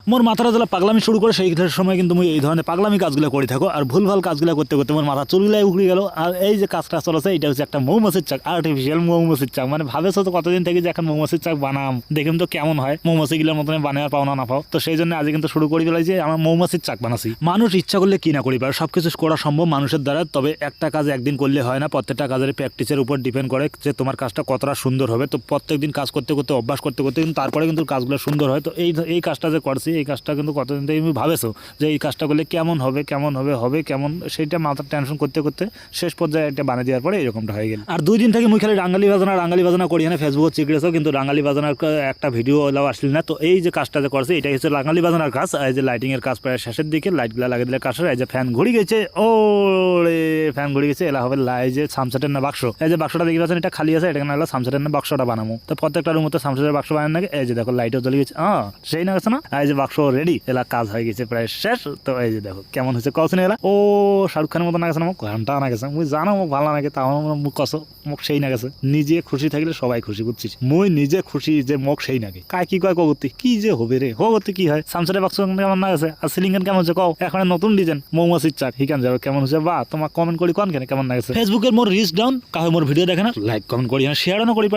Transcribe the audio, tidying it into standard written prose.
মোর মাথাটা যেলা পাগলামি শুরু করে সেই সময় কিন্তু মুই এই ধরনের পাগলামি কাজগুলো করে থাকো আর ভুলভাল কাজগুলো করতে করতে মোর মাথা চুলগুলাই উগড়ে গেল। আর এই যে কাজটা চলেছে এটা হচ্ছে একটা মৌমাছির চাক, আর্টিফিশিয়াল মৌমাছির চাক। মানে ভাবেছো তো কতদিন থেকে যে এখন মৌমাছির চাক বানাম, দেখেন তো কেমন হয়, মৌমাছিগুলোর মতন বানাবার পাও না পাও। তো সেই জন্য আজ কিন্তু শুরু করে ফেলাই যে আমার মৌমাছির চাক বানাচ্ছি। মানুষ ইচ্ছা করলে কি না করি পারে, সবকিছু করা সম্ভব মানুষের দ্বারা। তবে একটা কাজ একদিন করলে হয় না, প্রত্যেকটা কাজের প্র্যাকটিসের উপর ডিপেন্ড করে যে তোমার কাজটা কতটা সুন্দর হবে। তো প্রত্যেকদিন কাজ করতে করতে অভ্যাস করতে করতে কিন্তু তারপরে কিন্তু কাজগুলো সুন্দর হয়। তো এই কাজটা যে করছি, এই কাজটা কিন্তু কতদিন থেকে তুমি ভাবেছো যে এই কাজটা করলে কেমন হবে কেমন হবে হবে কেমন, সেইটা মাথার টেনশন করতে করতে শেষ পর্যায়ে একটা বানিয়ে দেওয়ার পরে এরকমটা হয়ে গেল। আর 2 দিন থেকে মুই খালি রাঙ্গালি বাজনা করি না, ফেসবুকে চিকড়েছো কিন্তু রাঙ্গালি বাজনার একটা ভিডিও ওলাও আসলি না। তো এই যে কাজটা যে করছে এটাই হচ্ছে রাঙ্গালি বাজনার কাজ। এই যে লাইটিং এর কাজ প্রায় শেষের দিকে, লাইটগুলো লাগিয়ে দিলে কাজ। এই যে ফ্যান ঘুরে গেছে, ও রে ফ্যান ঘুরে গেছে, এলা হবে লাই যে সামসেটের না বাক্স। এই যে বাক্সটা দেখতে পাচ্ছেন এটা খালি আছে, এটা না হলো সামসেটের না বাক্সটা বানাবো। তো প্রত্যেকটা রুমে তো সামসেটের বাক্স বানান নাকি। এই যে দেখো লাইটও জ্বলে গেছে, সেই না গেছে না। এই যে বাক্স রেডি, এলা কাজ হয়ে গেছে প্রায় শেষ। তো এই যে দেখো কেমন হয়েছে কস এলা, ও শাহরুখ খানের মতো না গেছে না, মুখ ঘন্টা না গেছে। মুই জানো মুখ ভালো লাগে, তাও মুখ কস মুখ সেই না গেছে। নিজে খুশি থাকলে সবাই খুশি, বুঝছিস? মুই নিজে খুশি যে মুখ সেই নাকি কায় কি কয় কগতি কি যে হবে রে, হগতি কি হয়। সামসেটের বাক্স কেমন না গেছে, আর সিলিং কেমন হচ্ছে কও। এখন নতুন ডিজাইন মৌমাছির চাক হিকান যাবে কেমন হচ্ছে, বা তোমার কমেন্ট করি কোন কেন কেমন না গেছে। ফেসবুকের মোর রিচ ডাউন, কাহে মোর ভিডিও দেখে না, লাইক কমেন্ট করি না, শেয়ারও করি।